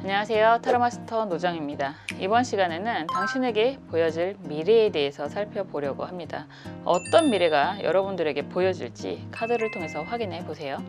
안녕하세요. 타로마스터 노정입니다. 이번 시간에는 당신에게 보여질 미래에 대해서 살펴보려고 합니다. 어떤 미래가 여러분들에게 보여질지 카드를 통해서 확인해 보세요.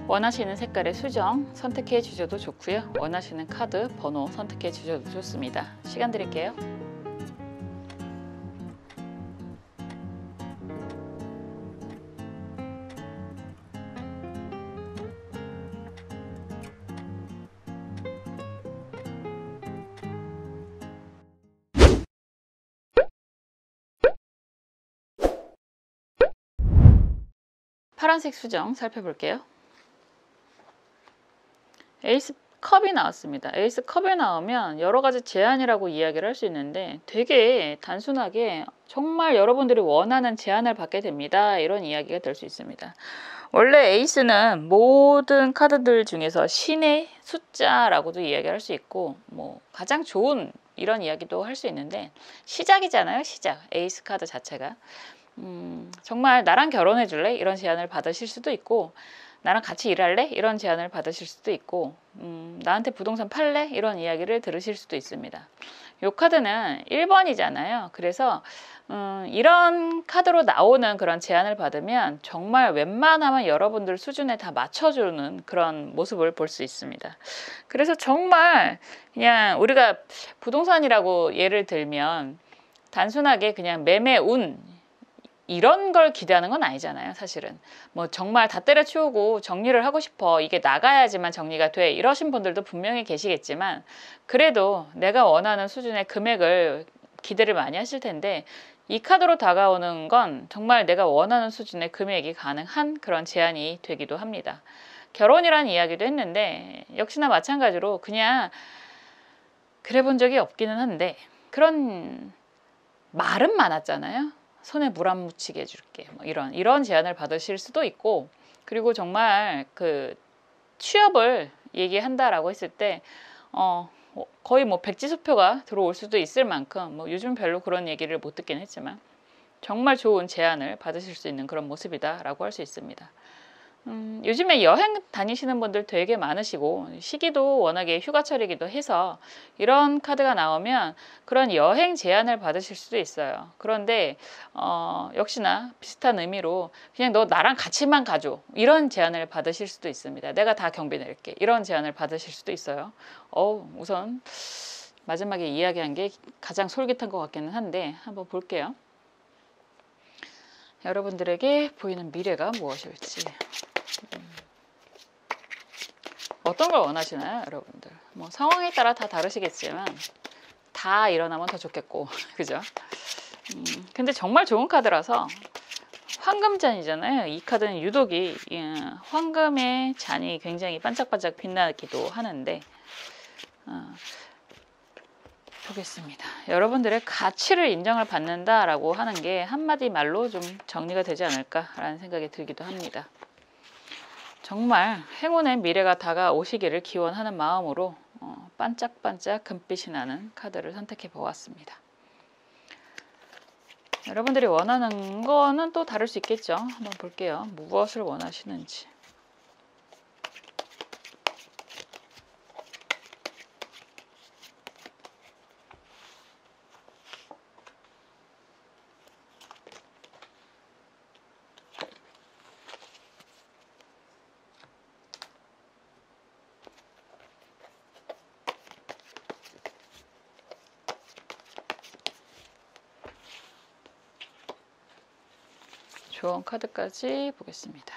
원하시는 색깔의 수정 선택해 주셔도 좋고요. 원하시는 카드 번호 선택해 주셔도 좋습니다. 시간 드릴게요. 파란색 수정 살펴볼게요. 에이스 컵이 나왔습니다. 에이스 컵에 나오면 여러 가지 제안이라고 이야기를 할 수 있는데 되게 단순하게 정말 여러분들이 원하는 제안을 받게 됩니다. 이런 이야기가 될 수 있습니다. 원래 에이스는 모든 카드들 중에서 신의 숫자라고도 이야기할 수 있고 뭐 가장 좋은 이런 이야기도 할 수 있는데 시작이잖아요. 시작. 에이스 카드 자체가 정말 나랑 결혼해 줄래? 이런 제안을 받으실 수도 있고 나랑 같이 일할래? 이런 제안을 받으실 수도 있고 나한테 부동산 팔래? 이런 이야기를 들으실 수도 있습니다. 이 카드는 1번이잖아요. 그래서 이런 카드로 나오는 그런 제안을 받으면 정말 웬만하면 여러분들 수준에 다 맞춰주는 그런 모습을 볼 수 있습니다. 그래서 정말 그냥 우리가 부동산이라고 예를 들면 단순하게 그냥 매매 운 이런 걸 기대하는 건 아니잖아요. 사실은 뭐 정말 다 때려치우고 정리를 하고 싶어, 이게 나가야지만 정리가 돼, 이러신 분들도 분명히 계시겠지만 그래도 내가 원하는 수준의 금액을 기대를 많이 하실 텐데 이 카드로 다가오는 건 정말 내가 원하는 수준의 금액이 가능한 그런 제안이 되기도 합니다. 결혼이라는 이야기도 했는데 역시나 마찬가지로 그냥 그래 본 적이 없기는 한데 그런 말은 많았잖아요. 손에 물 안 묻히게 해줄게, 뭐 이런 제안을 받으실 수도 있고, 그리고 정말 그 취업을 얘기한다라고 했을 때 거의 뭐 백지수표가 들어올 수도 있을 만큼 뭐 요즘 별로 그런 얘기를 못 듣긴 했지만 정말 좋은 제안을 받으실 수 있는 그런 모습이다라고 할 수 있습니다. 요즘에 여행 다니시는 분들 되게 많으시고 시기도 워낙에 휴가철이기도 해서 이런 카드가 나오면 그런 여행 제안을 받으실 수도 있어요. 그런데 역시나 비슷한 의미로 그냥 너 나랑 같이만 가줘, 이런 제안을 받으실 수도 있습니다. 내가 다 경비 낼게, 이런 제안을 받으실 수도 있어요. 우선 마지막에 이야기한 게 가장 솔깃한 것 같기는 한데 한번 볼게요. 여러분들에게 보이는 미래가 무엇일지. 어떤 걸 원하시나요, 여러분들? 뭐 상황에 따라 다 다르시겠지만 다 일어나면 더 좋겠고 그죠? 근데 정말 좋은 카드라서 황금잔이잖아요. 이 카드는 유독이 황금의 잔이 굉장히 반짝반짝 빛나기도 하는데 보겠습니다. 여러분들의 가치를 인정을 받는다라고 하는 게 한마디 말로 좀 정리가 되지 않을까라는 생각이 들기도 합니다. 정말 행운의 미래가 다가오시기를 기원하는 마음으로 반짝반짝 금빛이 나는 카드를 선택해 보았습니다. 여러분들이 원하는 거는 또 다를 수 있겠죠. 한번 볼게요. 무엇을 원하시는지. 좋은 카드까지 보겠습니다.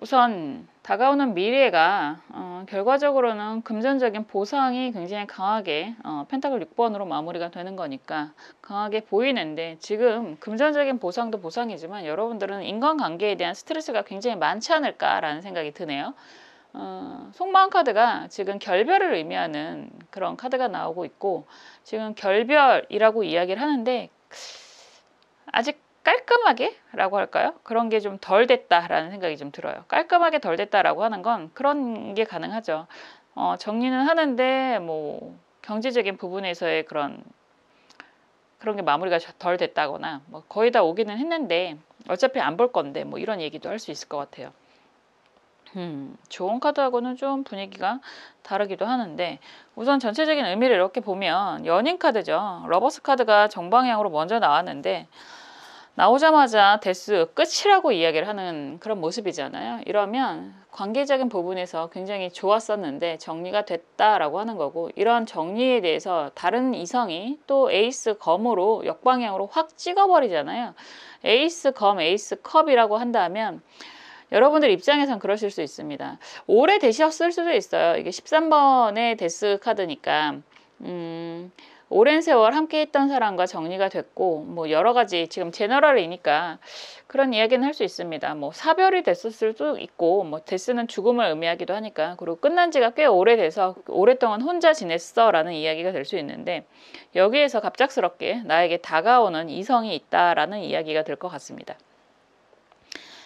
우선 다가오는 미래가 결과적으로는 금전적인 보상이 굉장히 강하게 펜타클 6번으로 마무리가 되는 거니까 강하게 보이는데, 지금 금전적인 보상도 보상이지만 여러분들은 인간관계에 대한 스트레스가 굉장히 많지 않을까라는 생각이 드네요. 속마음 카드가 지금 결별을 의미하는 그런 카드가 나오고 있고, 지금 결별이라고 이야기를 하는데 아직 깔끔하게 라고 할까요? 그런 게 좀 덜 됐다라는 생각이 좀 들어요. 깔끔하게 덜 됐다라고 하는 건 그런 게 가능하죠. 정리는 하는데 뭐 경제적인 부분에서의 그런 게 마무리가 덜 됐다거나 뭐 거의 다 오기는 했는데 어차피 안 볼 건데 뭐 이런 얘기도 할 수 있을 것 같아요. 좋은 카드하고는 좀 분위기가 다르기도 하는데, 우선 전체적인 의미를 이렇게 보면 연인 카드죠. 러버스 카드가 정방향으로 먼저 나왔는데 나오자마자 데스 끝이라고 이야기를 하는 그런 모습이잖아요. 이러면 관계적인 부분에서 굉장히 좋았었는데 정리가 됐다라고 하는 거고, 이런 정리에 대해서 다른 이성이 또 에이스 검으로 역방향으로 확 찍어버리잖아요. 에이스 검, 에이스 컵이라고 한다면 여러분들 입장에선 그러실 수 있습니다. 오래 되셨을 수도 있어요. 이게 13번의 데스 카드니까 오랜 세월 함께 했던 사람과 정리가 됐고, 뭐 여러 가지 지금 제너럴이니까 그런 이야기는 할 수 있습니다. 뭐 사별이 됐었을 수도 있고, 뭐 데스는 죽음을 의미하기도 하니까, 그리고 끝난 지가 꽤 오래돼서 오랫동안 혼자 지냈어 라는 이야기가 될 수 있는데, 여기에서 갑작스럽게 나에게 다가오는 이성이 있다라는 이야기가 될 것 같습니다.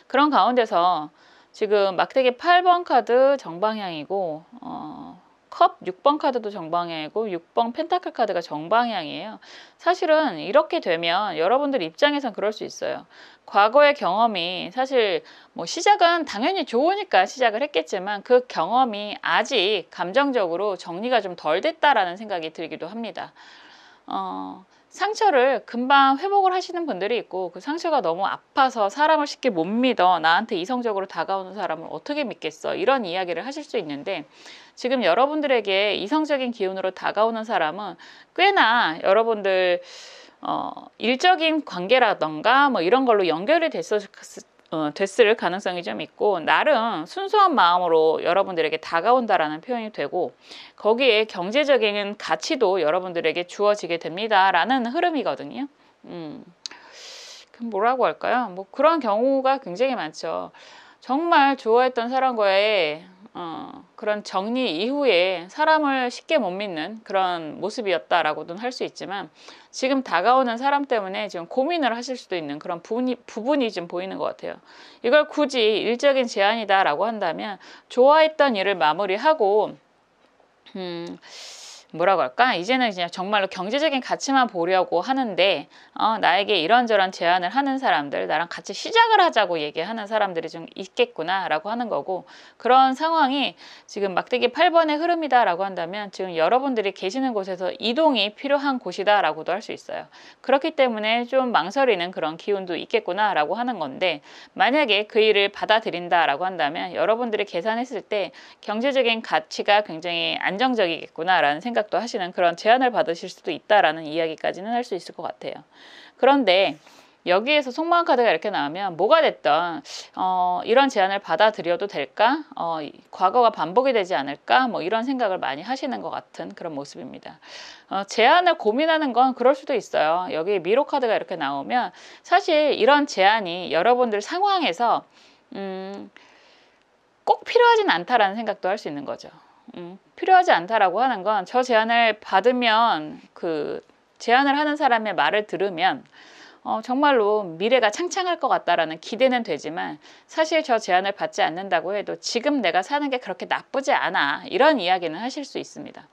그런 가운데서 지금 막대기 8번 카드 정방향이고 컵 6번 카드도 정방향이고 6번 펜타클 카드가 정방향이에요. 사실은 이렇게 되면 여러분들 입장에선 그럴 수 있어요. 과거의 경험이 사실 뭐 시작은 당연히 좋으니까 시작을 했겠지만 그 경험이 아직 감정적으로 정리가 좀 덜 됐다라는 생각이 들기도 합니다. 상처를 금방 회복을 하시는 분들이 있고, 그 상처가 너무 아파서 사람을 쉽게 못 믿어, 나한테 이성적으로 다가오는 사람을 어떻게 믿겠어, 이런 이야기를 하실 수 있는데, 지금 여러분들에게 이성적인 기운으로 다가오는 사람은 꽤나 여러분들 일적인 관계라던가 뭐 이런 걸로 연결이 됐을 가능성이 좀 있고, 나름 순수한 마음으로 여러분들에게 다가온다라는 표현이 되고, 거기에 경제적인 가치도 여러분들에게 주어지게 됩니다라는 흐름이거든요. 그럼 뭐라고 할까요? 뭐 그런 경우가 굉장히 많죠. 정말 좋아했던 사람과의 그런 정리 이후에 사람을 쉽게 못 믿는 그런 모습이었다라고도 할 수 있지만, 지금 다가오는 사람 때문에 지금 고민을 하실 수도 있는 그런 부분이 좀 보이는 것 같아요. 이걸 굳이 일적인 제한이다라고 한다면 좋아했던 일을 마무리하고 뭐라고 할까? 이제는 그냥 정말로 경제적인 가치만 보려고 하는데 나에게 이런저런 제안을 하는 사람들, 나랑 같이 시작을 하자고 얘기하는 사람들이 좀 있겠구나 라고 하는 거고, 그런 상황이 지금 막대기 8번의 흐름이다 라고 한다면 지금 여러분들이 계시는 곳에서 이동이 필요한 곳이다 라고도 할 수 있어요. 그렇기 때문에 좀 망설이는 그런 기운도 있겠구나 라고 하는 건데, 만약에 그 일을 받아들인다 라고 한다면 여러분들이 계산했을 때 경제적인 가치가 굉장히 안정적이겠구나 라는 생각 도 하시는 그런 제안을 받으실 수도 있다라는 이야기까지는 할 수 있을 것 같아요. 그런데 여기에서 속마음 카드가 이렇게 나오면 뭐가 됐든 이런 제안을 받아들여도 될까? 과거가 반복이 되지 않을까? 뭐 이런 생각을 많이 하시는 것 같은 그런 모습입니다. 제안을 고민하는 건 그럴 수도 있어요. 여기 미로 카드가 이렇게 나오면 사실 이런 제안이 여러분들 상황에서 꼭 필요하진 않다라는 생각도 할 수 있는 거죠. 필요하지 않다라고 하는 건, 저 제안을 받으면 그 제안을 하는 사람의 말을 들으면 정말로 미래가 창창할 것 같다라는 기대는 되지만, 사실 저 제안을 받지 않는다고 해도 지금 내가 사는 게 그렇게 나쁘지 않아, 이런 이야기는 하실 수 있습니다.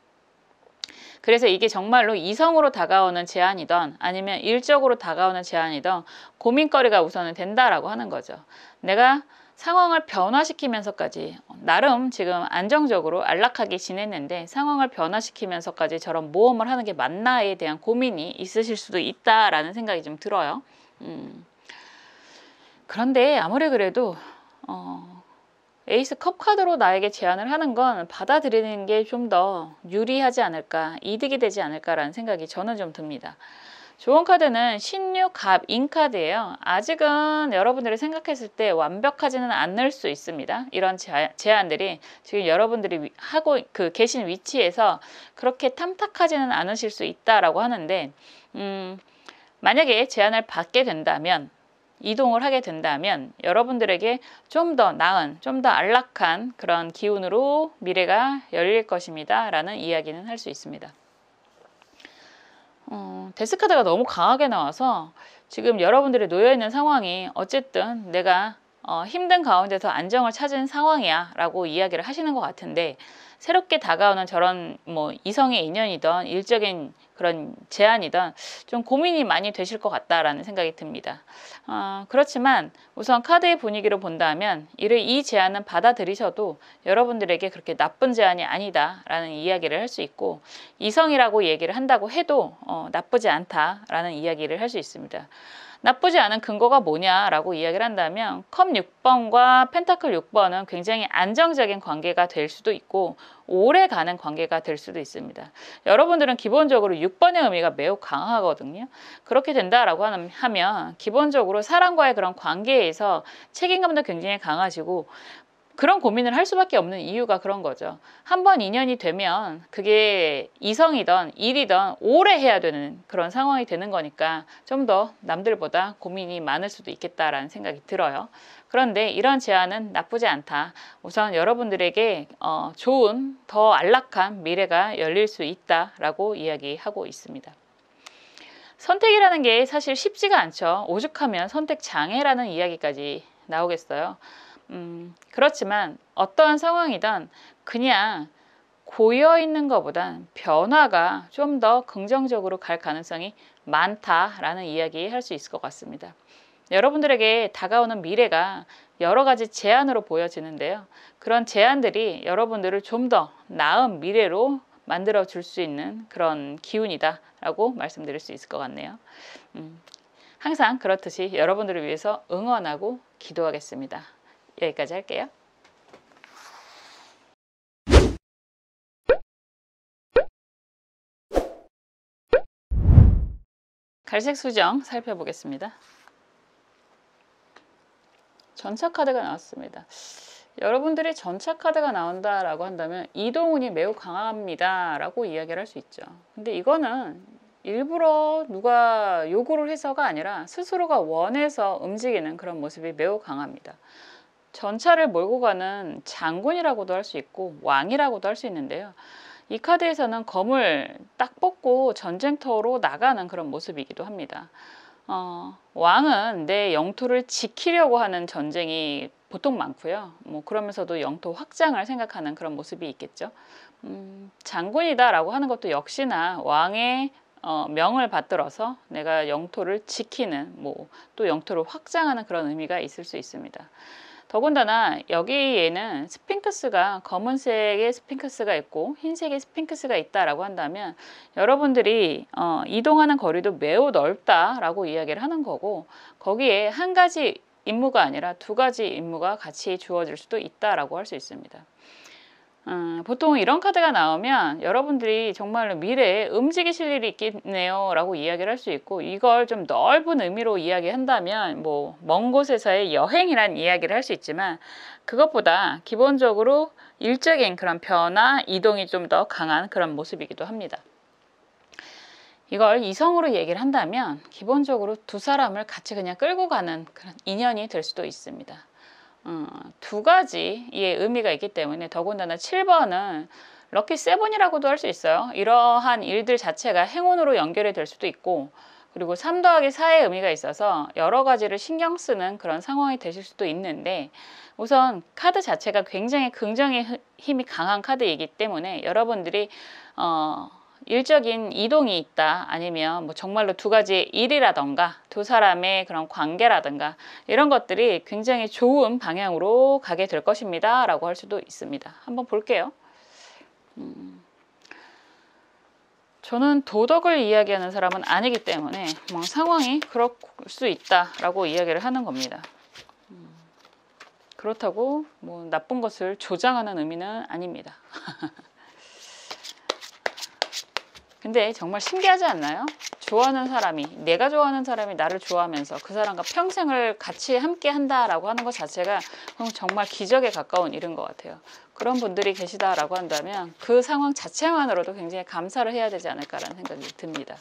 그래서 이게 정말로 이성으로 다가오는 제안이든 아니면 일적으로 다가오는 제안이든 고민거리가 우선은 된다라고 하는 거죠. 내가 상황을 변화시키면서까지 나름 지금 안정적으로 안락하게 지냈는데 상황을 변화시키면서까지 저런 모험을 하는 게 맞나에 대한 고민이 있으실 수도 있다라는 생각이 좀 들어요. 그런데 아무리 그래도 에이스 컵 카드로 나에게 제안을 하는 건 받아들이는 게 좀 더 유리하지 않을까, 이득이 되지 않을까라는 생각이 저는 좀 듭니다. 좋은 카드는 신유, 갑, 인 카드예요. 아직은 여러분들이 생각했을 때 완벽하지는 않을 수 있습니다. 이런 제안들이 지금 여러분들이 하고 계신 위치에서 그렇게 탐탁하지는 않으실 수 있다라고 하는데, 만약에 제안을 받게 된다면, 이동을 하게 된다면 여러분들에게 좀 더 나은, 좀 더 안락한 그런 기운으로 미래가 열릴 것입니다 라는 이야기는 할 수 있습니다. 데스카드가 너무 강하게 나와서 지금 여러분들이 놓여있는 상황이 어쨌든 내가 힘든 가운데서 안정을 찾은 상황이야 라고 이야기를 하시는 것 같은데, 새롭게 다가오는 저런 이성의 인연이든 일적인 그런 제안이든 좀 고민이 많이 되실 것 같다라는 생각이 듭니다. 그렇지만 우선 카드의 분위기로 본다면 이 제안은 받아들이셔도 여러분들에게 그렇게 나쁜 제안이 아니다라는 이야기를 할 수 있고, 이성이라고 얘기를 한다고 해도 나쁘지 않다라는 이야기를 할 수 있습니다. 나쁘지 않은 근거가 뭐냐라고 이야기를 한다면 컵 6번과 펜타클 6번은 굉장히 안정적인 관계가 될 수도 있고 오래 가는 관계가 될 수도 있습니다. 여러분들은 기본적으로 6번의 의미가 매우 강하거든요. 그렇게 된다라고 하면 기본적으로 사람과의 그런 관계에서 책임감도 굉장히 강하시고 그런 고민을 할 수밖에 없는 이유가 그런 거죠. 한번 인연이 되면 그게 이성이든 일이든 오래 해야 되는 그런 상황이 되는 거니까 좀 더 남들보다 고민이 많을 수도 있겠다라는 생각이 들어요. 그런데 이런 제안은 나쁘지 않다. 우선 여러분들에게 좋은, 더 안락한 미래가 열릴 수 있다라고 이야기하고 있습니다. 선택이라는 게 사실 쉽지가 않죠. 오죽하면 선택 장애라는 이야기까지 나오겠어요. 그렇지만 어떠한 상황이든 그냥 고여있는 것보단 변화가 좀 더 긍정적으로 갈 가능성이 많다라는 이야기 할 수 있을 것 같습니다. 여러분들에게 다가오는 미래가 여러 가지 제안으로 보여지는데요. 그런 제안들이 여러분들을 좀 더 나은 미래로 만들어 줄 수 있는 그런 기운이다 라고 말씀드릴 수 있을 것 같네요. 항상 그렇듯이 여러분들을 위해서 응원하고 기도하겠습니다. 여기까지 할게요. 갈색 수정 살펴보겠습니다. 전차 카드가 나왔습니다. 여러분들이 전차 카드가 나온다라고 한다면 이동운이 매우 강합니다 라고 이야기를 할 수 있죠. 근데 이거는 일부러 누가 요구를 해서가 아니라 스스로가 원해서 움직이는 그런 모습이 매우 강합니다. 전차를 몰고 가는 장군이라고도 할 수 있고 왕이라고도 할 수 있는데요. 이 카드에서는 검을 딱 뽑고 전쟁터로 나가는 그런 모습이기도 합니다. 왕은 내 영토를 지키려고 하는 전쟁이 보통 많고요. 그러면서도 영토 확장을 생각하는 그런 모습이 있겠죠. 장군이다라고 하는 것도 역시나 왕의 명을 받들어서 내가 영토를 지키는 또 영토를 확장하는 그런 의미가 있을 수 있습니다. 더군다나 여기에는 스핑크스가 검은색의 스핑크스가 있고 흰색의 스핑크스가 있다라고 한다면 여러분들이 이동하는 거리도 매우 넓다라고 이야기를 하는 거고, 거기에 한 가지 임무가 아니라 두 가지 임무가 같이 주어질 수도 있다라고 할 수 있습니다. 보통 이런 카드가 나오면 여러분들이 정말로 미래에 움직이실 일이 있겠네요 라고 이야기를 할 수 있고, 이걸 좀 넓은 의미로 이야기한다면 먼 곳에서의 여행이란 이야기를 할 수 있지만, 그것보다 기본적으로 일적인 그런 변화, 이동이 좀 더 강한 그런 모습이기도 합니다. 이걸 이성으로 얘기를 한다면 기본적으로 두 사람을 같이 그냥 끌고 가는 그런 인연이 될 수도 있습니다. 두 가지의 의미가 있기 때문에, 더군다나 7번은 럭키 세븐이라고도 할 수 있어요. 이러한 일들 자체가 행운으로 연결이 될 수도 있고, 그리고 3 더하기 4의 의미가 있어서 여러 가지를 신경 쓰는 그런 상황이 되실 수도 있는데, 우선 카드 자체가 굉장히 긍정의 힘이 강한 카드이기 때문에 여러분들이 일적인 이동이 있다, 아니면 정말로 두 가지의 일이라던가 두 사람의 그런 관계라던가 이런 것들이 굉장히 좋은 방향으로 가게 될 것입니다 라고 할 수도 있습니다. 한번 볼게요. 저는 도덕을 이야기하는 사람은 아니기 때문에 상황이 그럴 수 있다라고 이야기를 하는 겁니다. 그렇다고 나쁜 것을 조장하는 의미는 아닙니다. 근데 정말 신기하지 않나요? 좋아하는 사람이, 내가 좋아하는 사람이 나를 좋아하면서 그 사람과 평생을 같이 함께 한다라고 하는 것 자체가 정말 기적에 가까운 일인 것 같아요. 그런 분들이 계시다라고 한다면 그 상황 자체만으로도 굉장히 감사를 해야 되지 않을까라는 생각이 듭니다.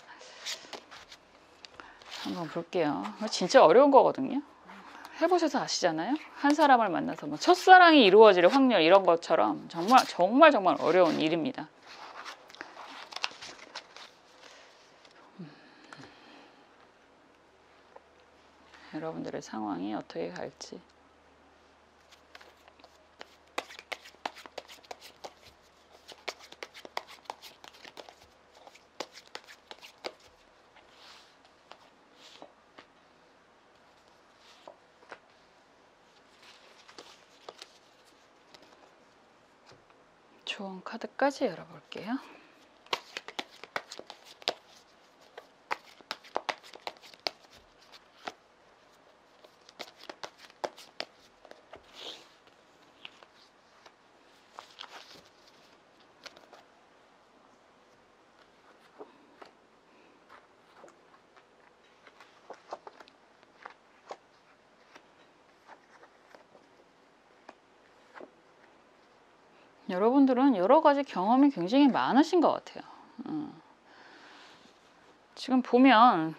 한번 볼게요. 진짜 어려운 거거든요. 해보셔서 아시잖아요. 한 사람을 만나서 뭐 첫사랑이 이루어질 확률 이런 것처럼 정말 어려운 일입니다. 여러분들의 상황이 어떻게 갈지. 좋은 카드까지 열어볼게요. 여러분들은 여러 가지 경험이 굉장히 많으신 것 같아요. 지금 보면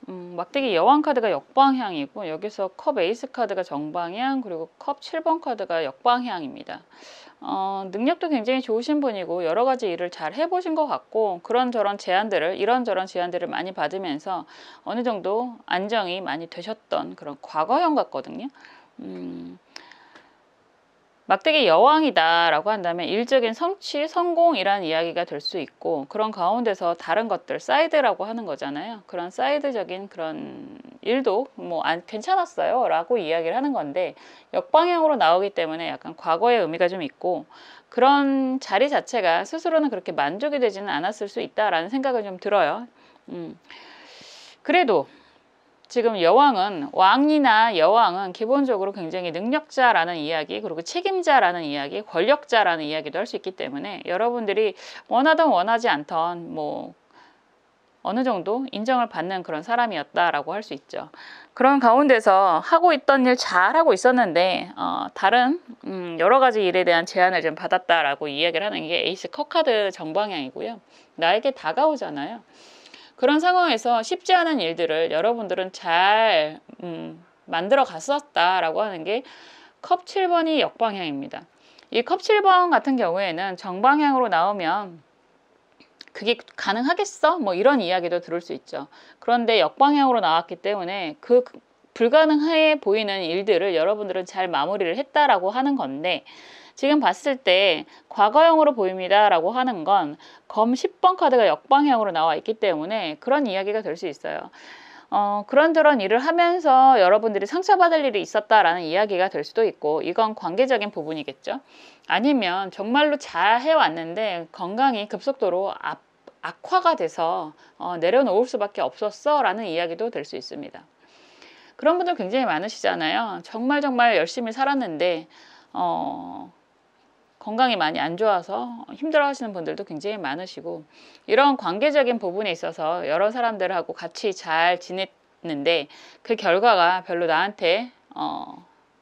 막대기 여왕 카드가 역방향이고 여기서 컵 에이스 카드가 정방향, 그리고 컵 7번 카드가 역방향입니다. 능력도 굉장히 좋으신 분이고 여러 가지 일을 잘 해보신 것 같고 이런저런 제안들을 많이 받으면서 어느 정도 안정이 많이 되셨던 그런 과거형 같거든요. 막대기 여왕이다 라고 한다면 일적인 성취, 성공이라는 이야기가 될 수 있고, 그런 가운데서 다른 것들, 사이드라고 하는 거잖아요. 그런 사이드적인 그런 일도 뭐 괜찮았어요 라고 이야기를 하는 건데, 역방향으로 나오기 때문에 약간 과거의 의미가 좀 있고, 그런 자리 자체가 스스로는 그렇게 만족이 되지는 않았을 수 있다라는 생각을 좀 들어요. 그래도 지금 왕이나 여왕은 기본적으로 굉장히 능력자라는 이야기, 그리고 책임자라는 이야기, 권력자라는 이야기도 할 수 있기 때문에 여러분들이 원하든 원하지 않던 뭐 어느 정도 인정을 받는 그런 사람이었다라고 할 수 있죠. 그런 가운데서 하고 있던 일 잘하고 있었는데 다른 여러 가지 일에 대한 제안을 좀 받았다라고 이야기를 하는 게 에이스 컵 카드 정방향이고요. 나에게 다가오잖아요. 그런 상황에서 쉽지 않은 일들을 여러분들은 잘 만들어 갔었다라고 하는 게 컵 7번이 역방향입니다. 이 컵 7번 같은 경우에는 정방향으로 나오면 그게 가능하겠어? 뭐 이런 이야기도 들을 수 있죠. 그런데 역방향으로 나왔기 때문에 그 불가능해 보이는 일들을 여러분들은 잘 마무리를 했다라고 하는 건데, 지금 봤을 때 과거형으로 보입니다 라고 하는 건 검 10번 카드가 역방향으로 나와 있기 때문에 그런 이야기가 될 수 있어요. 그런저런 일을 하면서 여러분들이 상처받을 일이 있었다라는 이야기가 될 수도 있고, 이건 관계적인 부분이겠죠. 아니면 정말로 잘 해왔는데 건강이 급속도로 악화가 돼서 내려놓을 수밖에 없었어 라는 이야기도 될 수 있습니다. 그런 분들 굉장히 많으시잖아요. 정말 열심히 살았는데 건강이 많이 안 좋아서 힘들어 하시는 분들도 굉장히 많으시고, 이런 관계적인 부분에 있어서 여러 사람들하고 같이 잘 지냈는데 그 결과가 별로 나한테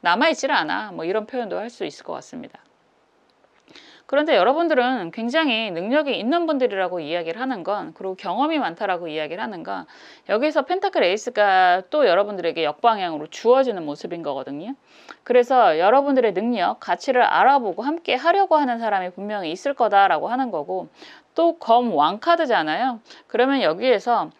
남아있질 않아, 뭐 이런 표현도 할 수 있을 것 같습니다. 그런데 여러분들은 굉장히 능력이 있는 분들이라고 이야기를 하는 건, 그리고 경험이 많다라고 이야기를 하는 건, 여기서 펜타클 에이스가 또 여러분들에게 역방향으로 주어지는 모습인 거거든요. 그래서 여러분들의 능력, 가치를 알아보고 함께 하려고 하는 사람이 분명히 있을 거다라고 하는 거고, 또 검 왕 카드잖아요. 그러면 여기에서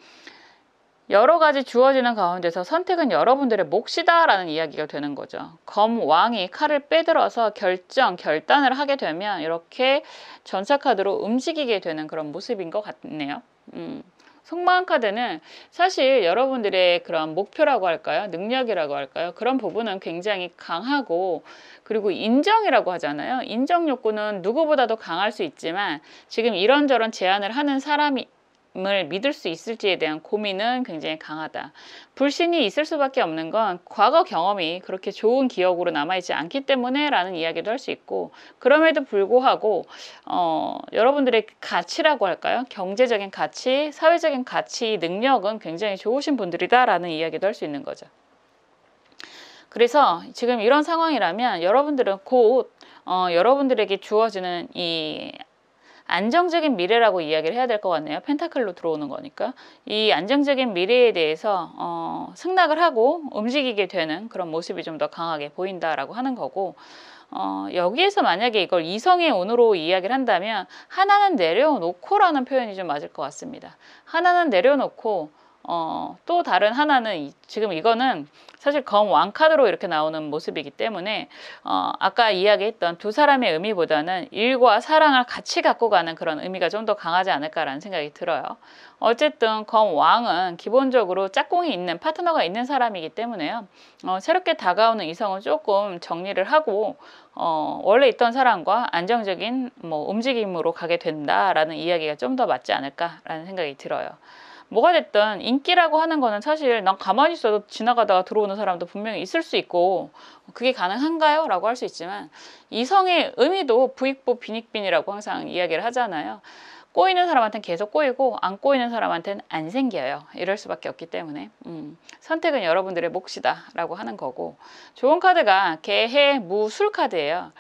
여러 가지 주어지는 가운데서 선택은 여러분들의 몫이다라는 이야기가 되는 거죠. 검 왕이 칼을 빼들어서 결단을 하게 되면 이렇게 전사 카드로 움직이게 되는 그런 모습인 것 같네요. 속마음 카드는 사실 여러분들의 그런 목표라고 할까요? 능력이라고 할까요? 그런 부분은 굉장히 강하고, 그리고 인정이라고 하잖아요. 인정 욕구는 누구보다도 강할 수 있지만 지금 이런저런 제안을 하는 사람이 사람을 믿을 수 있을지에 대한 고민은 굉장히 강하다. 불신이 있을 수밖에 없는 건 과거 경험이 그렇게 좋은 기억으로 남아있지 않기 때문에 라는 이야기도 할 수 있고, 그럼에도 불구하고 여러분들의 가치라고 할까요? 경제적인 가치, 사회적인 가치, 능력은 굉장히 좋으신 분들이다 라는 이야기도 할 수 있는 거죠. 그래서 지금 이런 상황이라면 여러분들은 곧 여러분들에게 주어지는 이 안정적인 미래라고 이야기를 해야 될 것 같네요. 펜타클로 들어오는 거니까. 이 안정적인 미래에 대해서 승낙을 하고 움직이게 되는 그런 모습이 좀 더 강하게 보인다라고 하는 거고, 여기에서 만약에 이걸 이성의 운으로 이야기를 한다면 하나는 내려놓고라는 표현이 좀 맞을 것 같습니다. 하나는 내려놓고 또 다른 하나는 지금 이거는 사실 검 왕 카드로 이렇게 나오는 모습이기 때문에 아까 이야기했던 두 사람의 의미보다는 일과 사랑을 같이 갖고 가는 그런 의미가 좀 더 강하지 않을까라는 생각이 들어요. 어쨌든 검 왕은 기본적으로 짝꿍이 있는 파트너가 있는 사람이기 때문에요. 새롭게 다가오는 이성은 조금 정리를 하고 원래 있던 사람과 안정적인 움직임으로 가게 된다라는 이야기가 좀 더 맞지 않을까라는 생각이 들어요. 뭐가 됐든 인기라고 하는 거는 사실 난 가만히 있어도 지나가다가 들어오는 사람도 분명히 있을 수 있고, 그게 가능한가요? 라고 할 수 있지만 이성의 의미도 부익부 빈익빈이라고 항상 이야기를 하잖아요. 꼬이는 사람한테는 계속 꼬이고 안 꼬이는 사람한테는 안 생겨요. 이럴 수밖에 없기 때문에 선택은 여러분들의 몫이다 라고 하는 거고, 좋은 카드가 개해 무술 카드예요.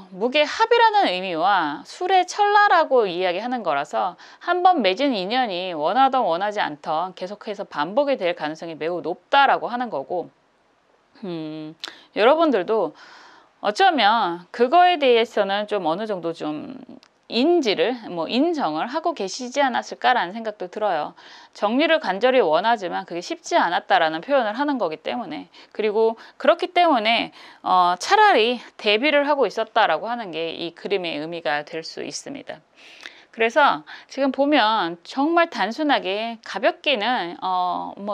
무게 합이라는 의미와 술의 철라라고 이야기하는 거라서 한번 맺은 인연이 원하던 원하지 않던 계속해서 반복이 될 가능성이 매우 높다라고 하는 거고, 여러분들도 어쩌면 그거에 대해서는 좀 어느 정도 좀 인정을 하고 계시지 않았을까라는 생각도 들어요. 정리를 간절히 원하지만 그게 쉽지 않았다라는 표현을 하는 거기 때문에, 그리고 그렇기 때문에 차라리 대비를 하고 있었다라고 하는 게 이 그림의 의미가 될 수 있습니다. 그래서 지금 보면 정말 단순하게 가볍게는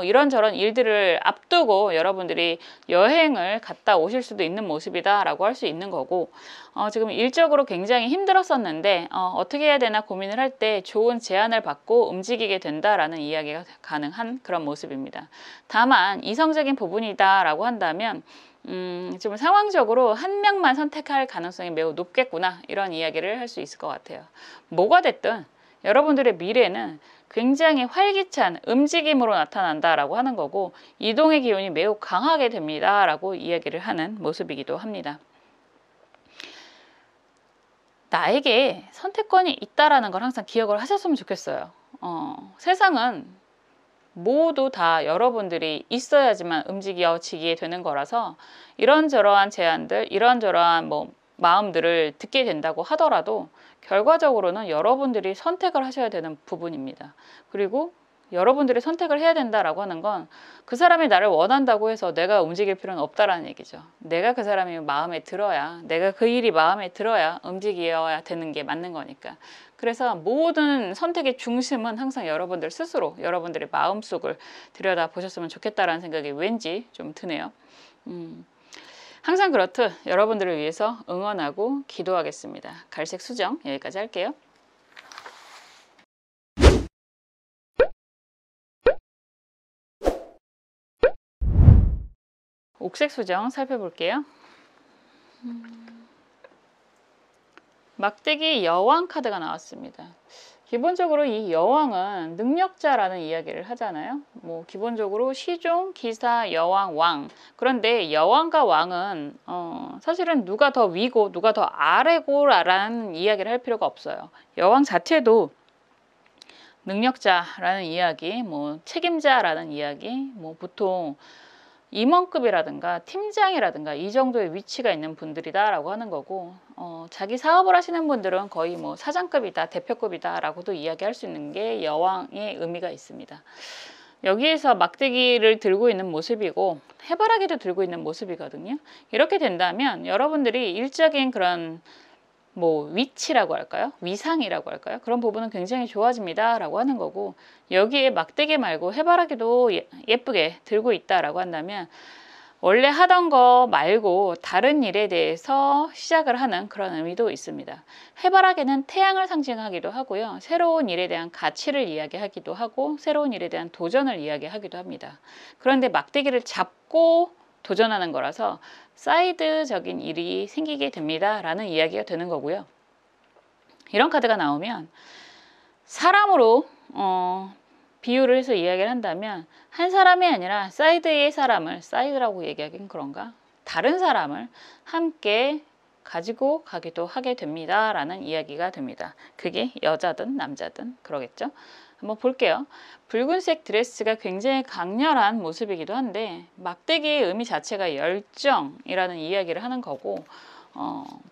이런저런 일들을 앞두고 여러분들이 여행을 갔다 오실 수도 있는 모습이다 라고 할 수 있는 거고, 지금 일적으로 굉장히 힘들었었는데 어떻게 해야 되나 고민을 할 때 좋은 제안을 받고 움직이게 된다라는 이야기가 가능한 그런 모습입니다. 다만 이성적인 부분이다 라고 한다면 좀 상황적으로 한 명만 선택할 가능성이 매우 높겠구나, 이런 이야기를 할 수 있을 것 같아요. 뭐가 됐든 여러분들의 미래는 굉장히 활기찬 움직임으로 나타난다라고 하는 거고, 이동의 기운이 매우 강하게 됩니다 라고 이야기를 하는 모습이기도 합니다. 나에게 선택권이 있다라는 걸 항상 기억을 하셨으면 좋겠어요. 세상은 모두 다 여러분들이 있어야지만 움직여지게 되는 거라서 이런저러한 제안들, 이런저러한 마음들을 듣게 된다고 하더라도 결과적으로는 여러분들이 선택을 하셔야 되는 부분입니다. 그리고 여러분들이 선택을 해야 된다라고 하는 건 그 사람이 나를 원한다고 해서 내가 움직일 필요는 없다라는 얘기죠. 내가 그 사람이 마음에 들어야, 내가 그 일이 마음에 들어야 움직여야 되는 게 맞는 거니까. 그래서 모든 선택의 중심은 항상 여러분들 스스로 여러분들의 마음속을 들여다 보셨으면 좋겠다라는 생각이 왠지 좀 드네요. 항상 그렇듯 여러분들을 위해서 응원하고 기도하겠습니다. 갈색 수정 여기까지 할게요. 옥색 수정 살펴볼게요. 막대기 여왕 카드가 나왔습니다. 기본적으로 이 여왕은 능력자라는 이야기를 하잖아요. 기본적으로 시종, 기사, 여왕, 왕. 그런데 여왕과 왕은 사실은 누가 더 위고 누가 더 아래고라는 이야기를 할 필요가 없어요. 여왕 자체도 능력자라는 이야기, 책임자라는 이야기, 보통 임원급이라든가 팀장이라든가 이 정도의 위치가 있는 분들이다라고 하는 거고, 자기 사업을 하시는 분들은 거의 사장급이다, 대표급이다 라고도 이야기할 수 있는 게 여왕의 의미가 있습니다. 여기에서 막대기를 들고 있는 모습이고 해바라기도 들고 있는 모습이거든요. 이렇게 된다면 여러분들이 일적인 그런 위치라고 할까요? 위상이라고 할까요? 그런 부분은 굉장히 좋아집니다 라고 하는 거고, 여기에 막대기 말고 해바라기도 예쁘게 들고 있다라고 한다면 원래 하던 거 말고 다른 일에 대해서 시작을 하는 그런 의미도 있습니다. 해바라기는 태양을 상징하기도 하고요. 새로운 일에 대한 가치를 이야기하기도 하고 새로운 일에 대한 도전을 이야기하기도 합니다. 그런데 막대기를 잡고 도전하는 거라서 사이드적인 일이 생기게 됩니다 라는 이야기가 되는 거고요. 이런 카드가 나오면 사람으로 비유를 해서 이야기를 한다면 한 사람이 아니라 사이드의 사람을, 사이드라고 얘기하긴 그런가? 다른 사람을 함께 가지고 가기도 하게 됩니다 라는 이야기가 됩니다. 그게 여자든 남자든 그러겠죠. 한번 볼게요. 붉은색 드레스가 굉장히 강렬한 모습이기도 한데 막대기의 의미 자체가 열정이라는 이야기를 하는 거고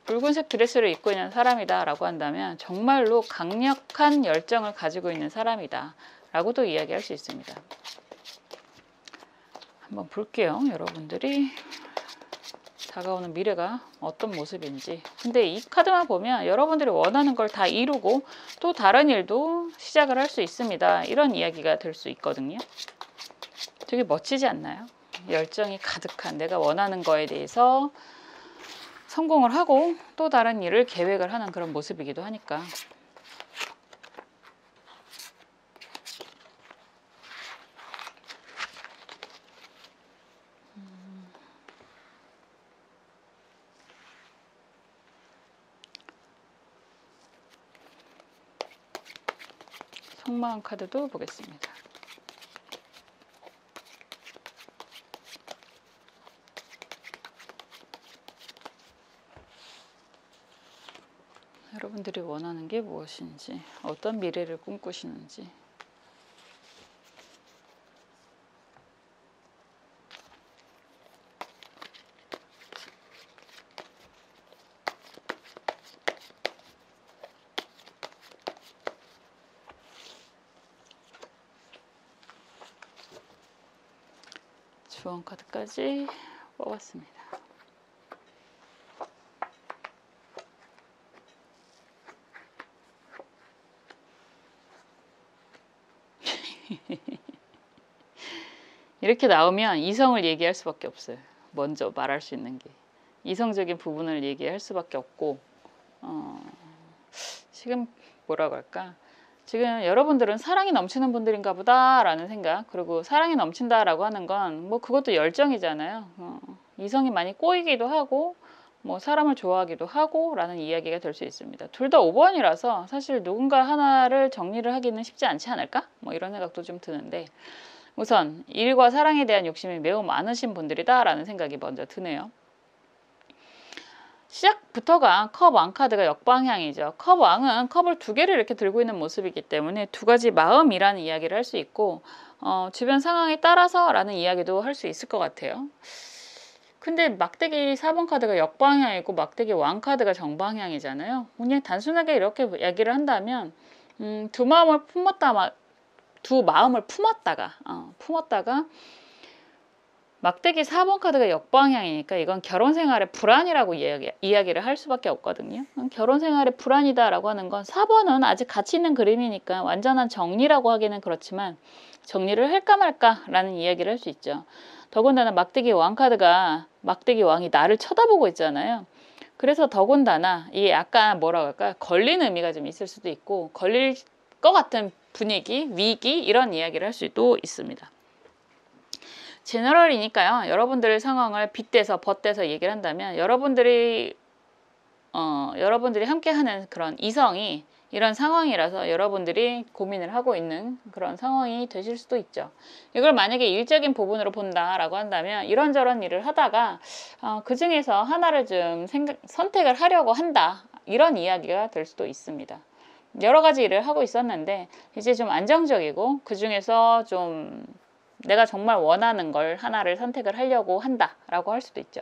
붉은색 드레스를 입고 있는 사람이다 라고 한다면 정말로 강력한 열정을 가지고 있는 사람이다 라고도 이야기할 수 있습니다. 한번 볼게요. 여러분들이 다가오는 미래가 어떤 모습인지. 근데 이 카드만 보면 여러분들이 원하는 걸 다 이루고 또 다른 일도 시작을 할 수 있습니다. 이런 이야기가 될 수 있거든요. 되게 멋지지 않나요? 열정이 가득한 내가 원하는 거에 대해서 성공을 하고 또 다른 일을 계획을 하는 그런 모습이기도 하니까. 속마음 카드도 보겠습니다. 여러분들이 원하는 게 무엇인지, 어떤 미래를 꿈꾸시는지. 주원 카드까지 뽑았습니다. 이렇게 나오면 이성을 얘기할 수밖에 없어요. 먼저 말할 수 있는 게 이성적인 부분을 얘기할 수밖에 없고 지금 뭐라고 할까? 지금 여러분들은 사랑이 넘치는 분들인가 보다 라는 생각, 그리고 사랑이 넘친다라고 하는 건 뭐 그것도 열정이잖아요. 이성이 많이 꼬이기도 하고 뭐 사람을 좋아하기도 하고 라는 이야기가 될 수 있습니다. 둘 다 5번이라서 사실 누군가 하나를 정리를 하기는 쉽지 않지 않을까? 뭐 이런 생각도 좀 드는데 우선 일과 사랑에 대한 욕심이 매우 많으신 분들이다 라는 생각이 먼저 드네요. 시작부터가 컵 왕 카드가 역방향이죠. 컵 왕은 컵을 두 개를 이렇게 들고 있는 모습이기 때문에 두 가지 마음이라는 이야기를 할 수 있고 주변 상황에 따라서 라는 이야기도 할 수 있을 것 같아요. 근데 막대기 4번 카드가 역방향이고 막대기 왕 카드가 정방향이잖아요. 그냥 단순하게 이렇게 이야기를 한다면 두 마음을 품었다가 막대기 4번 카드가 역방향이니까 이건 결혼 생활의 불안이라고 이야기를 할 수밖에 없거든요. 결혼 생활의 불안이다라고 하는 건 4번은 아직 가치 있는 그림이니까 완전한 정리라고 하기는 그렇지만 정리를 할까 말까라는 이야기를 할 수 있죠. 더군다나 막대기 왕 카드가 막대기 왕이 나를 쳐다보고 있잖아요. 그래서 더군다나 이 약간 뭐라고 할까? 걸리는 의미가 좀 있을 수도 있고 걸릴 것 같은 분위기, 위기 이런 이야기를 할 수도 있습니다. 제너럴이니까요. 여러분들의 상황을 빗대서 벗대서 얘기를 한다면 여러분들이 함께하는 그런 이성이 이런 상황이라서 여러분들이 고민을 하고 있는 그런 상황이 되실 수도 있죠. 이걸 만약에 일적인 부분으로 본다라고 한다면 이런저런 일을 하다가 그 중에서 하나를 좀 선택을 하려고 한다. 이런 이야기가 될 수도 있습니다. 여러 가지 일을 하고 있었는데 이제 좀 안정적이고 그 중에서 좀 내가 정말 원하는 걸 하나를 선택을 하려고 한다라고 할 수도 있죠.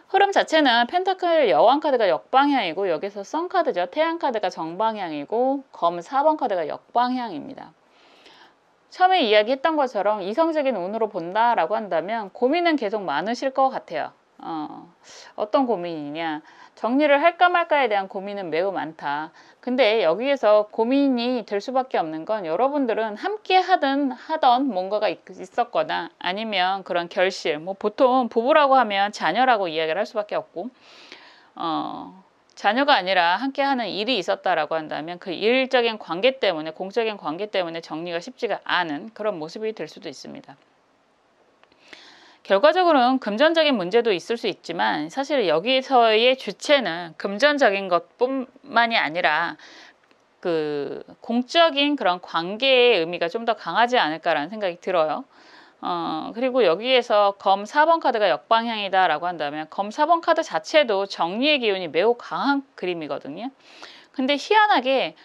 흐름 자체는 펜타클 여왕 카드가 역방향이고 여기서 선 카드죠. 태양 카드가 정방향이고 검 4번 카드가 역방향입니다. 처음에 이야기했던 것처럼 이성적인 운으로 본다라고 한다면 고민은 계속 많으실 것 같아요. 어떤 고민이냐, 정리를 할까 말까에 대한 고민은 매우 많다. 근데 여기에서 고민이 될 수밖에 없는 건 여러분들은 함께 하던 뭔가가 있었거나 아니면 그런 결실, 뭐 보통 부부라고 하면 자녀라고 이야기를 할 수밖에 없고, 자녀가 아니라 함께 하는 일이 있었다라고 한다면 그 일적인 관계 때문에, 공적인 관계 때문에 정리가 쉽지가 않은 그런 모습이 될 수도 있습니다. 결과적으로는 금전적인 문제도 있을 수 있지만 사실 여기서의 주체는 금전적인 것뿐만이 아니라 그 공적인 그런 관계의 의미가 좀 더 강하지 않을까라는 생각이 들어요. 그리고 여기에서 검 4번 카드가 역방향이다 라고 한다면 검 4번 카드 자체도 정리의 기운이 매우 강한 그림이거든요. 근데 희한하게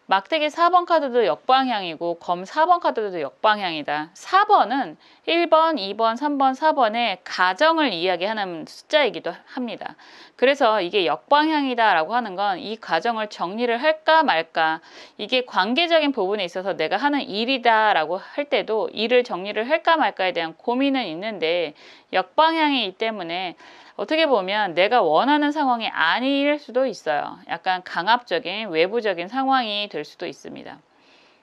막대기 4번 카드도 역방향이고 검 4번 카드도 역방향이다. 4번은 1번, 2번, 3번, 4번의 가정을 이야기하는 숫자이기도 합니다. 그래서 이게 역방향이다 라고 하는 건 이 가정을 정리를 할까 말까, 이게 관계적인 부분에 있어서 내가 하는 일이다 라고 할 때도 일을 정리를 할까 말까에 대한 고민은 있는데 역방향이기 때문에 어떻게 보면 내가 원하는 상황이 아닐 수도 있어요. 약간 강압적인 외부적인 상황이 될 수도 있습니다.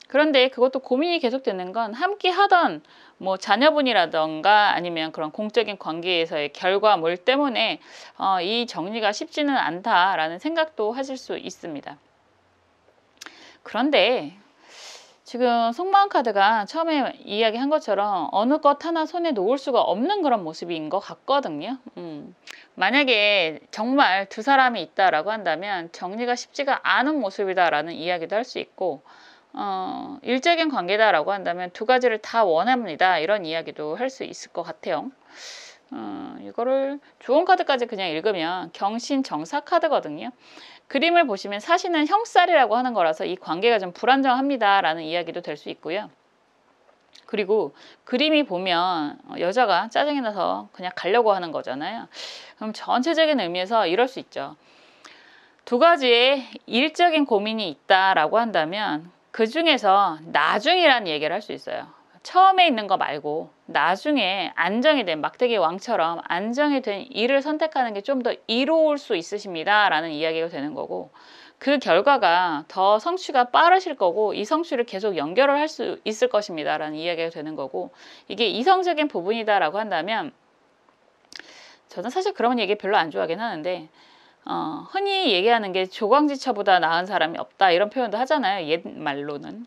그런데 그것도 고민이 계속되는 건 함께 하던 뭐 자녀분이라던가 아니면 그런 공적인 관계에서의 결과물 때문에 이 정리가 쉽지는 않다라는 생각도 하실 수 있습니다. 그런데 지금 속마음 카드가 처음에 이야기한 것처럼 어느 것 하나 손에 놓을 수가 없는 그런 모습인 것 같거든요. 만약에 정말 두 사람이 있다라고 한다면 정리가 쉽지가 않은 모습이다라는 이야기도 할 수 있고, 일적인 관계다라고 한다면 두 가지를 다 원합니다. 이런 이야기도 할 수 있을 것 같아요. 이거를 좋은 카드까지 그냥 읽으면 경신정사 카드거든요. 그림을 보시면 사시는 형살이라고 하는 거라서 이 관계가 좀 불안정합니다 라는 이야기도 될 수 있고요. 그리고 그림이 보면 여자가 짜증이 나서 그냥 가려고 하는 거잖아요. 그럼 전체적인 의미에서 이럴 수 있죠. 두 가지의 일적인 고민이 있다라고 한다면 그 중에서 나중이라는 얘기를 할 수 있어요. 처음에 있는 거 말고 나중에 안정이 된 막대기 왕처럼 안정이 된 일을 선택하는 게 좀 더 이로울 수 있으십니다 라는 이야기가 되는 거고, 그 결과가 더 성취가 빠르실 거고 이 성취를 계속 연결을 할 수 있을 것입니다 라는 이야기가 되는 거고, 이게 이성적인 부분이다 라고 한다면 저는 사실 그런 얘기 별로 안 좋아하긴 하는데, 흔히 얘기하는 게 조광지처보다 나은 사람이 없다 이런 표현도 하잖아요. 옛말로는.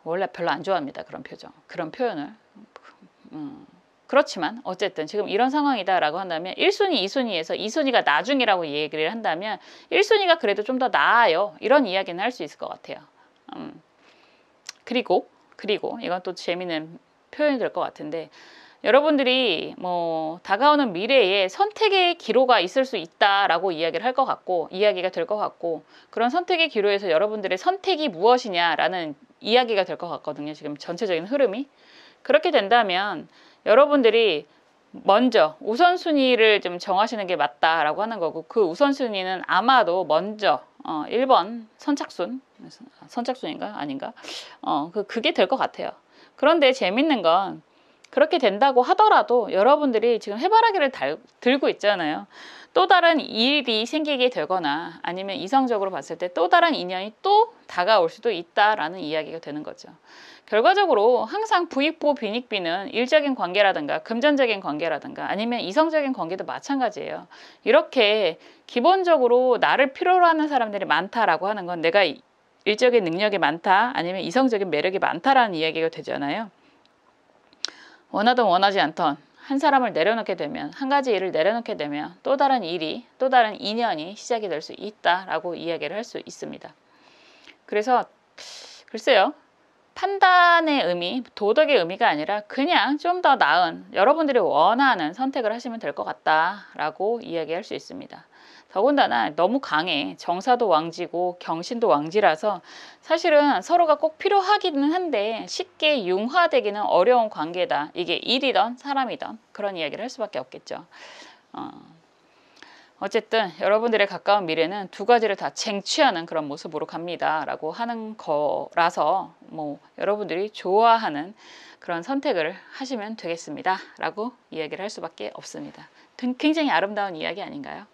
원래 별로 안 좋아합니다. 그런 표현을. 그렇지만 어쨌든 지금 이런 상황이다라고 한다면 1순위, 2순위에서 2순위가 나중이라고 얘기를 한다면 1순위가 그래도 좀 더 나아요. 이런 이야기는 할 수 있을 것 같아요. 그리고 이건 또 재미있는 표현이 될 것 같은데, 여러분들이 뭐 다가오는 미래에 선택의 기로가 있을 수 있다라고 이야기가 될 것 같고, 그런 선택의 기로에서 여러분들의 선택이 무엇이냐라는 이야기가 될 것 같거든요. 지금 전체적인 흐름이. 그렇게 된다면 여러분들이 먼저 우선순위를 좀 정하시는 게 맞다라고 하는 거고, 그 우선순위는 아마도 먼저 1번 선착순인가 아닌가? 그게 될 것 같아요. 그런데 재밌는 건 그렇게 된다고 하더라도 여러분들이 지금 해바라기를 들고 있잖아요. 또 다른 일이 생기게 되거나 아니면 이성적으로 봤을 때 또 다른 인연이 또 다가올 수도 있다라는 이야기가 되는 거죠. 결과적으로 항상 부익부 빈익비는 일적인 관계라든가 금전적인 관계라든가 아니면 이성적인 관계도 마찬가지예요. 이렇게 기본적으로 나를 필요로 하는 사람들이 많다라고 하는 건 내가 일적인 능력이 많다 아니면 이성적인 매력이 많다라는 이야기가 되잖아요. 원하든 원하지 않던 한 사람을 내려놓게 되면, 한 가지 일을 내려놓게 되면 또 다른 일이, 또 다른 인연이 시작이 될 수 있다라고 이야기를 할 수 있습니다. 그래서 글쎄요, 판단의 의미, 도덕의 의미가 아니라 그냥 좀 더 나은 여러분들이 원하는 선택을 하시면 될 것 같다라고 이야기할 수 있습니다. 더군다나 너무 강해. 정사도 왕지고 경신도 왕지라서 사실은 서로가 꼭 필요하기는 한데 쉽게 융화되기는 어려운 관계다. 이게 일이든 사람이든 그런 이야기를 할 수밖에 없겠죠. 어쨌든 여러분들의 가까운 미래는 두 가지를 다 쟁취하는 그런 모습으로 갑니다 라고 하는 거라서 뭐 여러분들이 좋아하는 그런 선택을 하시면 되겠습니다 라고 이야기를 할 수밖에 없습니다. 굉장히 아름다운 이야기 아닌가요?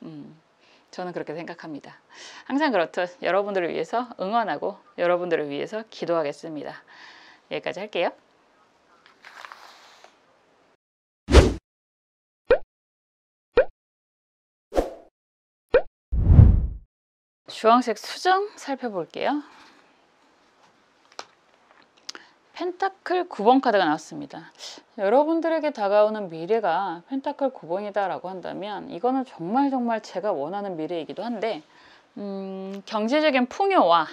저는 그렇게 생각합니다. 항상 그렇듯 여러분들을 위해서 응원하고 여러분들을 위해서 기도하겠습니다. 여기까지 할게요. 주황색 수정 살펴볼게요. 펜타클 9번 카드가 나왔습니다. 여러분들에게 다가오는 미래가 펜타클 9번이다 라고 한다면 이거는 정말 제가 원하는 미래이기도 한데 경제적인 풍요와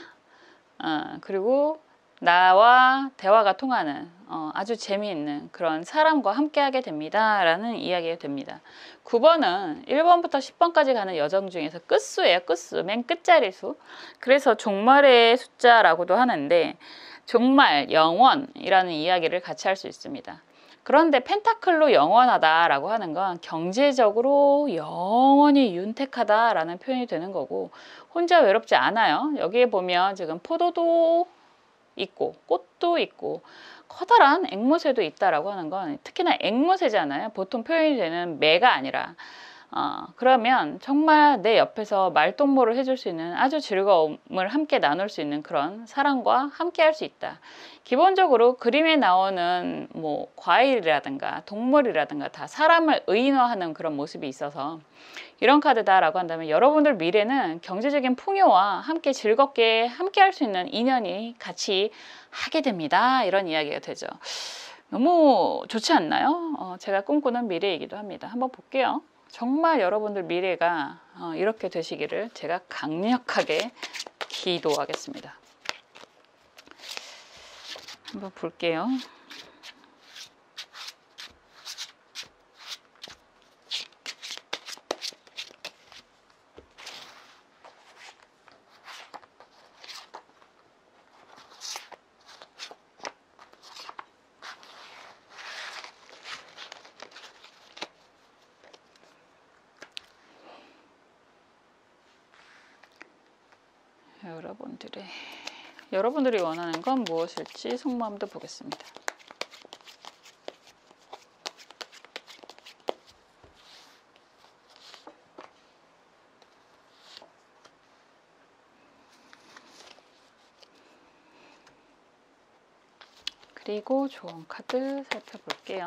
그리고 나와 대화가 통하는 아주 재미있는 그런 사람과 함께하게 됩니다 라는 이야기가 됩니다. 9번은 1번부터 10번까지 가는 여정 중에서 끝수예요. 끝수, 맨 끝자리 수. 그래서 종말의 숫자라고도 하는데 종말, 영원이라는 이야기를 같이 할 수 있습니다. 그런데 펜타클로 영원하다라고 하는 건 경제적으로 영원히 윤택하다라는 표현이 되는 거고 혼자 외롭지 않아요. 여기에 보면 지금 포도도 있고 꽃도 있고 커다란 앵무새도 있다라고 하는 건 특히나 앵무새잖아요. 보통 표현이 되는 매가 아니라 그러면 정말 내 옆에서 말동무를 해줄 수 있는 아주 즐거움을 함께 나눌 수 있는 그런 사람과 함께 할 수 있다. 기본적으로 그림에 나오는 뭐 과일이라든가 동물이라든가 다 사람을 의인화하는 그런 모습이 있어서 이런 카드다라고 한다면 여러분들 미래는 경제적인 풍요와 함께 즐겁게 함께 할 수 있는 인연이 같이 하게 됩니다. 이런 이야기가 되죠. 너무 좋지 않나요? 제가 꿈꾸는 미래이기도 합니다. 한번 볼게요. 정말 여러분들 미래가 이렇게 되시기를 제가 강력하게 기도하겠습니다. 한번 볼게요. 여러분들이 원하는 건 무엇일지 속마음도 보겠습니다. 그리고 조언 카드 살펴볼게요.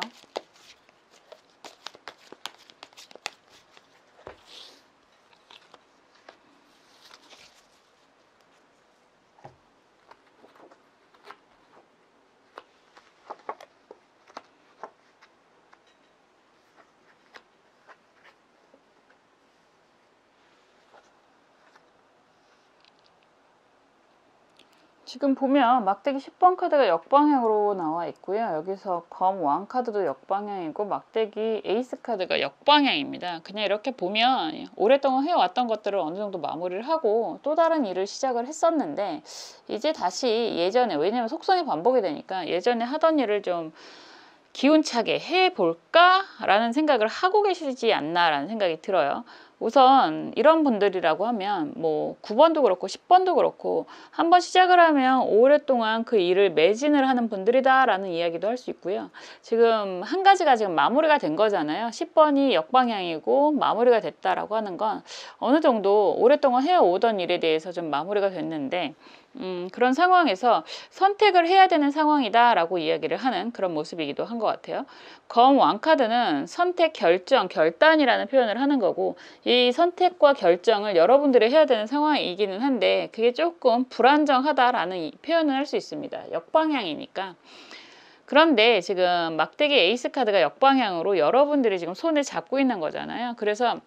지금 보면 막대기 10번 카드가 역방향으로 나와 있고요. 여기서 검 왕 카드도 역방향이고 막대기 에이스 카드가 역방향입니다. 그냥 이렇게 보면 오랫동안 해왔던 것들을 어느 정도 마무리를 하고 또 다른 일을 시작을 했었는데 이제 다시 예전에, 왜냐면 속성이 반복이 되니까 예전에 하던 일을 좀 기운차게 해볼까? 라는 생각을 하고 계시지 않나 라는 생각이 들어요. 우선 이런 분들이라고 하면 뭐 9번도 그렇고 10번도 그렇고 한번 시작을 하면 오랫동안 그 일을 매진을 하는 분들이다 라는 이야기도 할 수 있고요. 지금 한 가지가 지금 마무리가 된 거잖아요. 10번이 역방향이고 마무리가 됐다라고 하는 건 어느 정도 오랫동안 해오던 일에 대해서 좀 마무리가 됐는데 그런 상황에서 선택을 해야 되는 상황이다 라고 이야기를 하는 그런 모습이기도 한 것 같아요. 검 왕카드는 선택, 결정, 결단이라는 표현을 하는 거고 이 선택과 결정을 여러분들이 해야 되는 상황이기는 한데 그게 조금 불안정하다라는 표현을 할 수 있습니다. 역방향이니까. 그런데 지금 막대기 에이스 카드가 역방향으로 여러분들이 지금 손에 잡고 있는 거잖아요. 그래서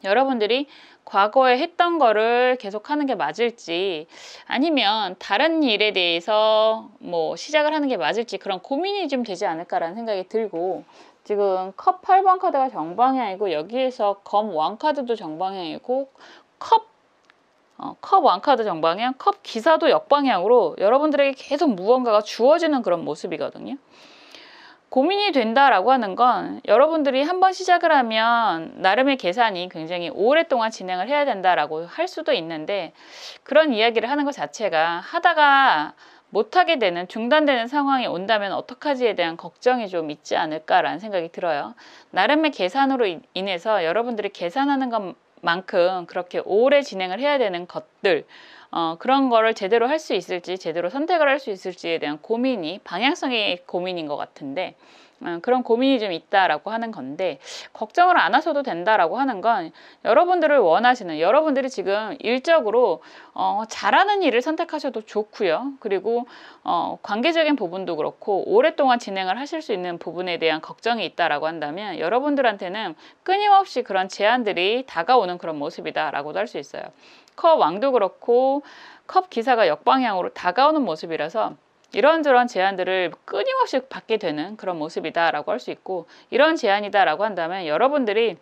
여러분들이 과거에 했던 거를 계속 하는 게 맞을지 아니면 다른 일에 대해서 뭐 시작을 하는 게 맞을지 그런 고민이 좀 되지 않을까라는 생각이 들고 지금 컵 8번 카드가 정방향이고 여기에서 검 왕 카드도 정방향이고 컵 왕카드 정방향, 컵 기사도 역방향으로 여러분들에게 계속 무언가가 주어지는 그런 모습이거든요. 고민이 된다라고 하는 건 여러분들이 한번 시작을 하면 나름의 계산이 굉장히 오랫동안 진행을 해야 된다라고 할 수도 있는데, 그런 이야기를 하는 것 자체가 하다가 못하게 되는, 중단되는 상황이 온다면 어떡하지에 대한 걱정이 좀 있지 않을까라는 생각이 들어요. 나름의 계산으로 인해서 여러분들이 계산하는 것만큼 그렇게 오래 진행을 해야 되는 것들, 그런 거를 제대로 할 수 있을지, 제대로 선택을 할 수 있을지에 대한 고민이, 방향성의 고민인 것 같은데, 그런 고민이 좀 있다라고 하는 건데, 걱정을 안 하셔도 된다라고 하는 건 여러분들을 원하시는, 여러분들이 지금 일적으로 잘하는 일을 선택하셔도 좋고요. 그리고 관계적인 부분도 그렇고 오랫동안 진행을 하실 수 있는 부분에 대한 걱정이 있다라고 한다면, 여러분들한테는 끊임없이 그런 제안들이 다가오는 그런 모습이다라고도 할 수 있어요. 컵 왕도 그렇고 컵 기사가 역방향으로 다가오는 모습이라서 이런저런 제안들을 끊임없이 받게 되는 그런 모습이다라고 할 수 있고, 이런 제안이다라고 한다면 여러분들이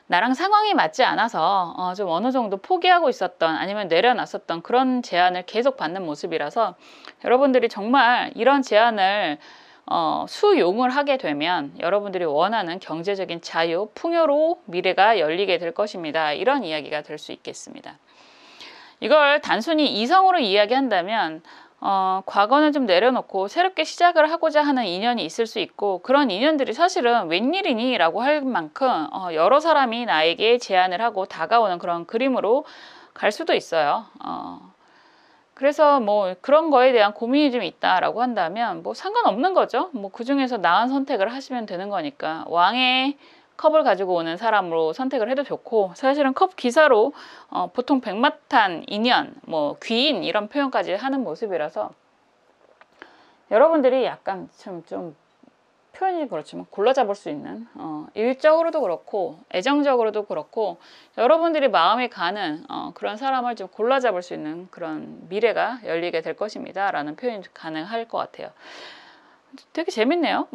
나랑 상황이 맞지 않아서 좀 어느 정도 포기하고 있었던, 아니면 내려놨었던 그런 제안을 계속 받는 모습이라서, 여러분들이 정말 이런 제안을 수용을 하게 되면 여러분들이 원하는 경제적인 자유, 풍요로운 미래가 열리게 될 것입니다. 이런 이야기가 될 수 있겠습니다. 이걸 단순히 이성으로 이야기한다면 과거는 좀 내려놓고 새롭게 시작을 하고자 하는 인연이 있을 수 있고, 그런 인연들이 사실은 웬일이니? 라고 할 만큼 여러 사람이 나에게 제안을 하고 다가오는 그런 그림으로 갈 수도 있어요. 그래서 뭐 그런 거에 대한 고민이 좀 있다라고 한다면 뭐 상관없는 거죠. 뭐 그 중에서 나은 선택을 하시면 되는 거니까, 왕의 컵을 가지고 오는 사람으로 선택을 해도 좋고, 사실은 컵 기사로 보통 백마탄, 인연, 뭐 귀인 이런 표현까지 하는 모습이라서, 여러분들이 약간 좀 표현이 그렇지만 골라 잡을 수 있는, 일적으로도 그렇고 애정적으로도 그렇고 여러분들이 마음이 가는 그런 사람을 좀 골라 잡을 수 있는 그런 미래가 열리게 될 것입니다 라는 표현이 가능할 것 같아요. 되게 재밌네요.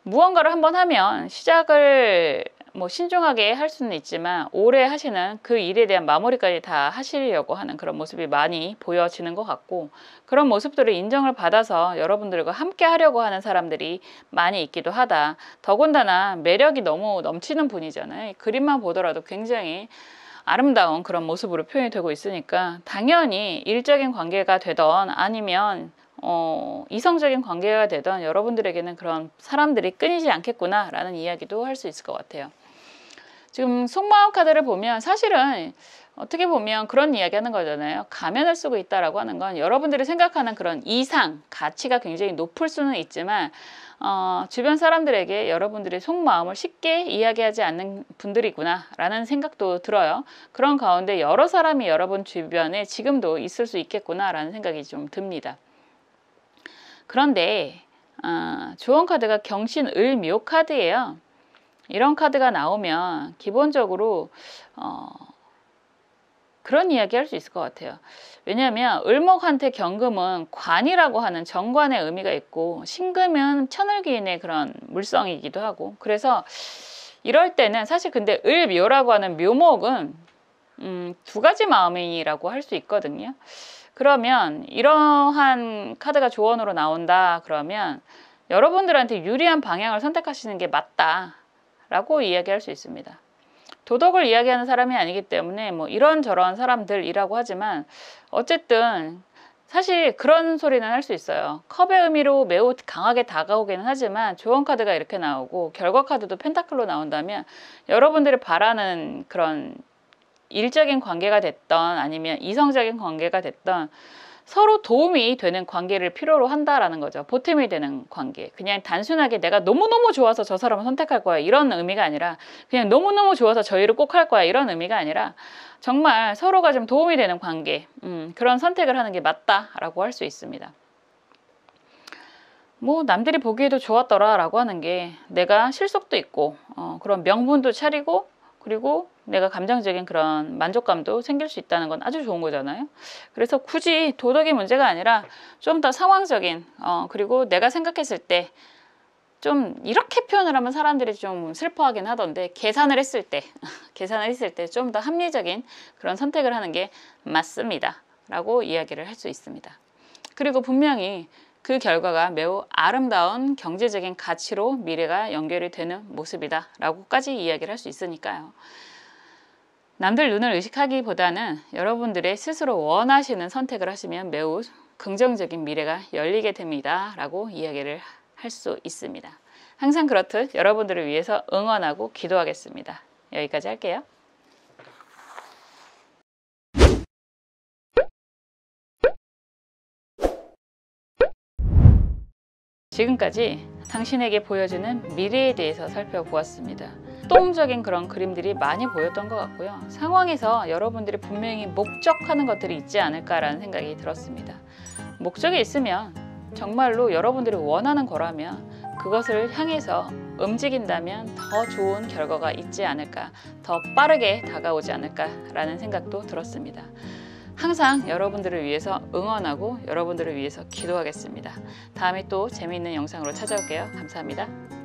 무언가를 한번 하면 시작을 뭐 신중하게 할 수는 있지만 오래 하시는 그 일에 대한 마무리까지 다 하시려고 하는 그런 모습이 많이 보여지는 것 같고, 그런 모습들을 인정을 받아서 여러분들과 함께 하려고 하는 사람들이 많이 있기도 하다. 더군다나 매력이 너무 넘치는 분이잖아요. 그림만 보더라도 굉장히 아름다운 그런 모습으로 표현이 되고 있으니까, 당연히 일적인 관계가 되던 아니면 이성적인 관계가 되던 여러분들에게는 그런 사람들이 끊이지 않겠구나 라는 이야기도 할 수 있을 것 같아요. 지금 속마음 카드를 보면 사실은 어떻게 보면 그런 이야기 하는 거잖아요. 가면을 쓰고 있다라고 하는 건 여러분들이 생각하는 그런 이상, 가치가 굉장히 높을 수는 있지만 주변 사람들에게 여러분들의 속마음을 쉽게 이야기하지 않는 분들이구나 라는 생각도 들어요. 그런 가운데 여러 사람이 여러분 주변에 지금도 있을 수 있겠구나 라는 생각이 좀 듭니다. 그런데 조언 카드가 경신을묘 카드예요. 이런 카드가 나오면 기본적으로 그런 이야기 할 수 있을 것 같아요. 왜냐하면 을목한테 경금은 관이라고 하는 정관의 의미가 있고, 신금은 천을기인의 그런 물성이기도 하고, 그래서 이럴 때는 사실 근데 을묘라고 하는 묘목은 두 가지 마음이라고 할 수 있거든요. 그러면 이러한 카드가 조언으로 나온다 그러면 여러분들한테 유리한 방향을 선택하시는 게 맞다 라고 이야기할 수 있습니다. 도덕을 이야기하는 사람이 아니기 때문에 뭐 이런저런 사람들이라고 하지만, 어쨌든 사실 그런 소리는 할 수 있어요. 컵의 의미로 매우 강하게 다가오기는 하지만 조언 카드가 이렇게 나오고 결과 카드도 펜타클로 나온다면, 여러분들이 바라는 그런 일적인 관계가 됐던 아니면 이성적인 관계가 됐던 서로 도움이 되는 관계를 필요로 한다라는 거죠. 보탬이 되는 관계. 그냥 단순하게 내가 너무너무 좋아서 저 사람을 선택할 거야 이런 의미가 아니라, 그냥 너무너무 좋아서 저 일을 꼭 할 거야 이런 의미가 아니라, 정말 서로가 좀 도움이 되는 관계, 그런 선택을 하는 게 맞다라고 할 수 있습니다. 뭐 남들이 보기에도 좋았더라 라고 하는 게, 내가 실속도 있고 그런 명분도 차리고, 그리고 내가 감정적인 그런 만족감도 생길 수 있다는 건 아주 좋은 거잖아요. 그래서 굳이 도덕의 문제가 아니라 좀 더 상황적인, 그리고 내가 생각했을 때 좀 이렇게 표현을 하면 사람들이 좀 슬퍼하긴 하던데, 계산을 했을 때 좀 더 합리적인 그런 선택을 하는 게 맞습니다 라고 이야기를 할 수 있습니다. 그리고 분명히 그 결과가 매우 아름다운 경제적인 가치로 미래가 연결이 되는 모습이다 라고까지 이야기를 할 수 있으니까요. 남들 눈을 의식하기보다는 여러분들의 스스로 원하시는 선택을 하시면 매우 긍정적인 미래가 열리게 됩니다 라고 이야기를 할 수 있습니다. 항상 그렇듯 여러분들을 위해서 응원하고 기도하겠습니다. 여기까지 할게요. 지금까지 당신에게 보여주는 미래에 대해서 살펴보았습니다. 동적인 그런 그림들이 많이 보였던 것 같고요. 상황에서 여러분들이 분명히 목적하는 것들이 있지 않을까라는 생각이 들었습니다. 목적이 있으면 정말로 여러분들이 원하는 거라면 그것을 향해서 움직인다면 더 좋은 결과가 있지 않을까, 더 빠르게 다가오지 않을까라는 생각도 들었습니다. 항상 여러분들을 위해서 응원하고 여러분들을 위해서 기도하겠습니다. 다음에 또 재미있는 영상으로 찾아올게요. 감사합니다.